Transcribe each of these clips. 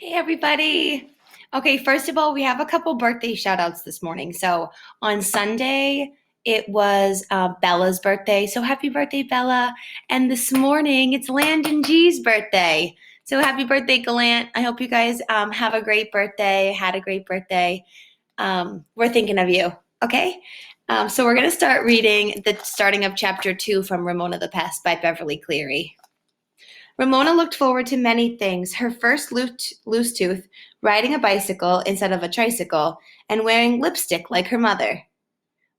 Hey, everybody. Okay, first of all, we have a couple birthday shout outs this morning. So on Sunday, it was Bella's birthday. So happy birthday, Bella. And this morning, it's Landon G's birthday. So happy birthday, Galant. I hope you guys have a great birthday, had a great birthday. We're thinking of you, okay? So we're going to start reading the starting of chapter 2 from Ramona the Pest by Beverly Cleary. Ramona looked forward to many things: her first loose tooth, riding a bicycle instead of a tricycle, and wearing lipstick like her mother.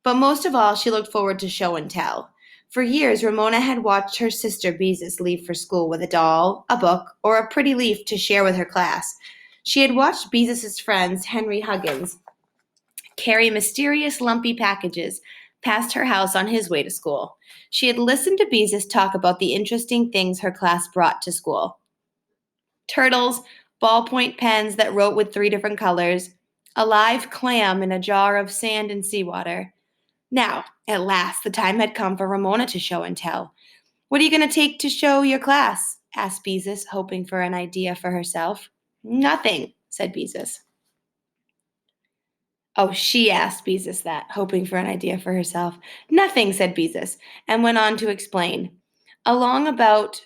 But most of all, she looked forward to show and tell. For years, Ramona had watched her sister Beezus leave for school with a doll, a book, or a pretty leaf to share with her class. She had watched Beezus's friends, Henry Huggins, carry mysterious lumpy packages past her house on his way to school. She had listened to Beezus talk about the interesting things her class brought to school: turtles, ballpoint pens that wrote with 3 different colors, a live clam in a jar of sand and seawater. Now, at last, the time had come for Ramona to show and tell. "What are you going to take to show your class?" asked Beezus, hoping for an idea for herself. "Nothing," said Beezus. Oh, she asked Beezus that, hoping for an idea for herself. "Nothing," said Beezus, and went on to explain. "Along about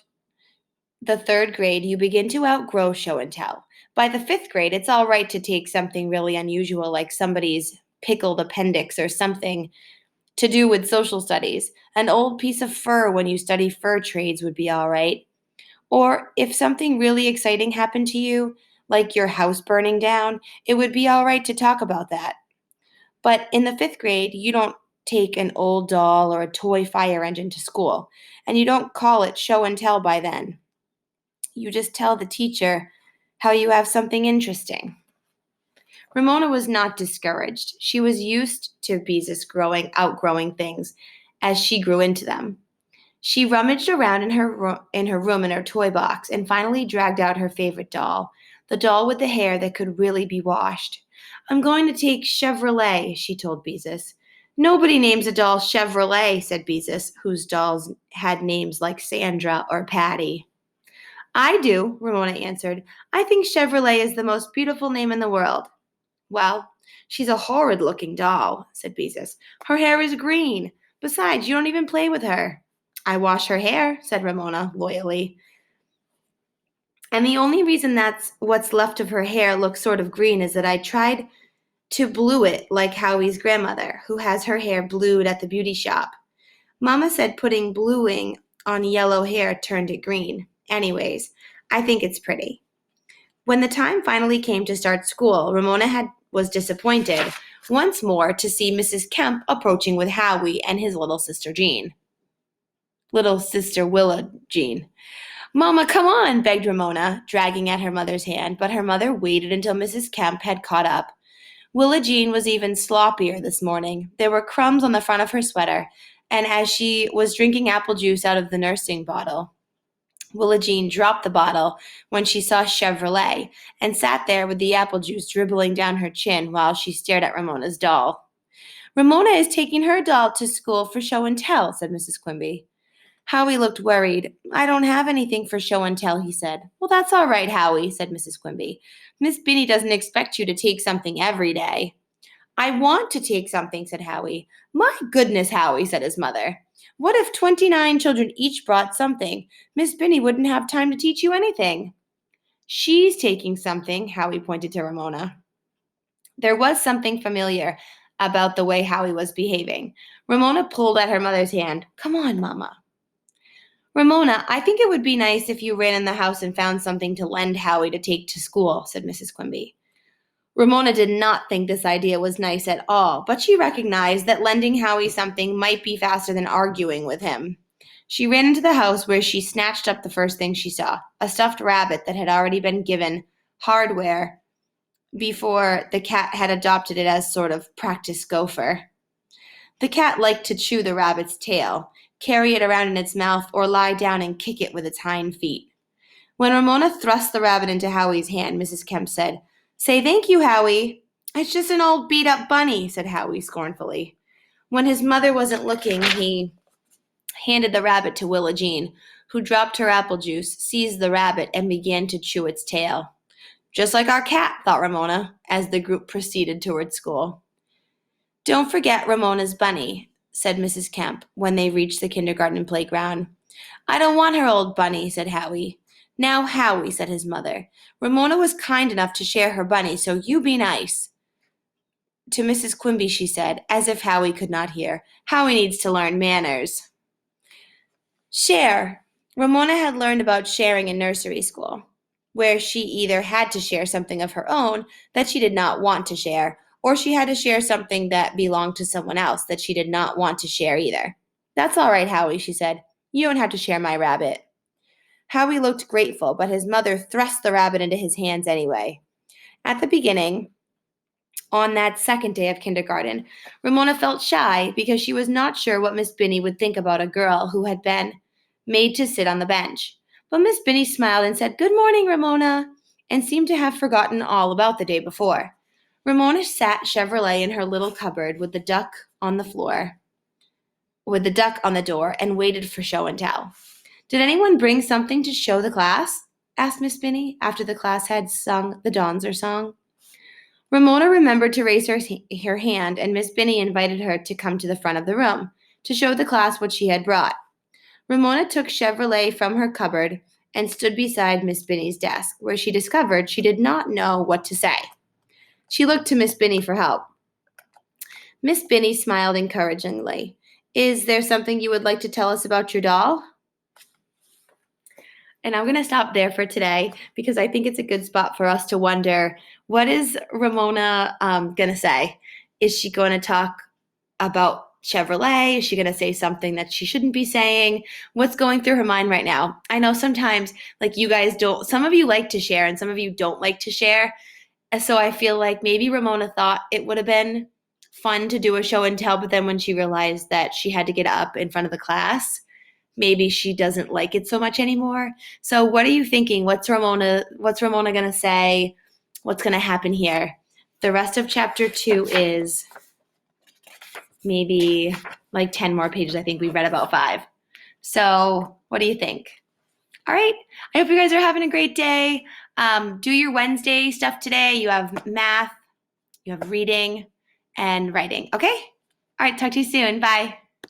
the 3rd grade, you begin to outgrow show and tell. By the 5th grade, it's all right to take something really unusual like somebody's pickled appendix or something to do with social studies. An old piece of fur when you study fur trades would be all right. Or if something really exciting happened to you, like your house burning down, it would be all right to talk about that. But in the 5th grade, you don't take an old doll or a toy fire engine to school, and you don't call it show and tell by then. You just tell the teacher how you have something interesting." Ramona was not discouraged. She was used to Beezus outgrowing things as she grew into them. She rummaged around in her room in her toy box and finally dragged out her favorite doll, the doll with the hair that could really be washed. "I'm going to take Chevrolet," she told Beezus. "Nobody names a doll Chevrolet," said Beezus, whose dolls had names like Sandra or Patty. "I do," Ramona answered. "I think Chevrolet is the most beautiful name in the world." "Well, she's a horrid-looking doll," said Beezus. "Her hair is green. Besides, you don't even play with her." "I wash her hair," said Ramona loyally. "And the only reason that's what's left of her hair looks sort of green is that I tried to blue it like Howie's grandmother, who has her hair blued at the beauty shop. Mama said putting bluing on yellow hair turned it green. Anyways, I think it's pretty." When the time finally came to start school, Ramona was disappointed once more to see Mrs. Kemp approaching with Howie and his little sister Jean. Little sister Willa Jean. "Mama, come on," begged Ramona, dragging at her mother's hand, but her mother waited until Mrs. Kemp had caught up. Willa Jean was even sloppier this morning. There were crumbs on the front of her sweater, and as she was drinking apple juice out of the nursing bottle, Willa Jean dropped the bottle when she saw Chevrolet and sat there with the apple juice dribbling down her chin while she stared at Ramona's doll. "Ramona is taking her doll to school for show and tell," said Mrs. Quimby. Howie looked worried. "I don't have anything for show and tell," he said. "Well, that's all right, Howie," said Mrs. Quimby. "Miss Binny doesn't expect you to take something every day." "I want to take something," said Howie. "My goodness, Howie," said his mother. "What if 29 children each brought something? Miss Binny wouldn't have time to teach you anything." "She's taking something," Howie pointed to Ramona. There was something familiar about the way Howie was behaving. Ramona pulled at her mother's hand. "Come on, Mama." "Ramona, I think it would be nice if you ran in the house and found something to lend Howie to take to school," said Mrs. Quimby. Ramona did not think this idea was nice at all, but she recognized that lending Howie something might be faster than arguing with him. She ran into the house where she snatched up the first thing she saw, a stuffed rabbit that had already been given hardware before the cat had adopted it as sort of practice gopher. The cat liked to chew the rabbit's tail, carry it around in its mouth, or lie down and kick it with its hind feet. When Ramona thrust the rabbit into Howie's hand, Mrs. Kemp said, "Say thank you, Howie." "It's just an old beat-up bunny," said Howie scornfully. When his mother wasn't looking, he handed the rabbit to Willa Jean, who dropped her apple juice, seized the rabbit, and began to chew its tail. Just like our cat, thought Ramona, as the group proceeded toward school. Don't forget Ramona's bunny, said Mrs. Kemp when they reached the kindergarten playground. I don't want her old bunny, said Howie. Now, Howie, said his mother, Ramona was kind enough to share her bunny, so you be nice. To Mrs. Quimby, she said, as if Howie could not hear. Howie needs to learn manners. Share. Ramona had learned about sharing in nursery school, where she either had to share something of her own that she did not want to share, or she had to share something that belonged to someone else that she did not want to share either. That's all right, Howie, she said. You don't have to share my rabbit. Howie looked grateful, but his mother thrust the rabbit into his hands anyway. At the beginning, on that second day of kindergarten, Ramona felt shy because she was not sure what Miss Binney would think about a girl who had been made to sit on the bench. But Miss Binney smiled and said, Good morning, Ramona, and seemed to have forgotten all about the day before. Ramona sat Chevrolet in her little cupboard with the duck on the floor, with the duck on the door, and waited for show and tell. Did anyone bring something to show the class? Asked Miss Binney after the class had sung the Donzer song. Ramona remembered to raise her hand, and Miss Binney invited her to come to the front of the room to show the class what she had brought. Ramona took Chevrolet from her cupboard and stood beside Miss Binney's desk, where she discovered she did not know what to say. She looked to Miss Binney for help. Miss Binney smiled encouragingly. Is there something you would like to tell us about your doll? And I'm going to stop there for today because I think it's a good spot for us to wonder, what is Ramona going to say? Is she going to talk about Chevrolet? Is she going to say something that she shouldn't be saying? What's going through her mind right now? I know sometimes, like, you guys don't, some of you like to share and some of you don't like to share. And so I feel like maybe Ramona thought it would have been fun to do a show and tell, but then when she realized that she had to get up in front of the class, maybe she doesn't like it so much anymore. So what are you thinking? What's Ramona going to say? What's going to happen here? The rest of chapter 2 is maybe like 10 more pages. I think we read about 5. So what do you think? All right. I hope you guys are having a great day. Do your Wednesday stuff today. You have math, you have reading, and writing. Okay? All right. Talk to you soon. Bye.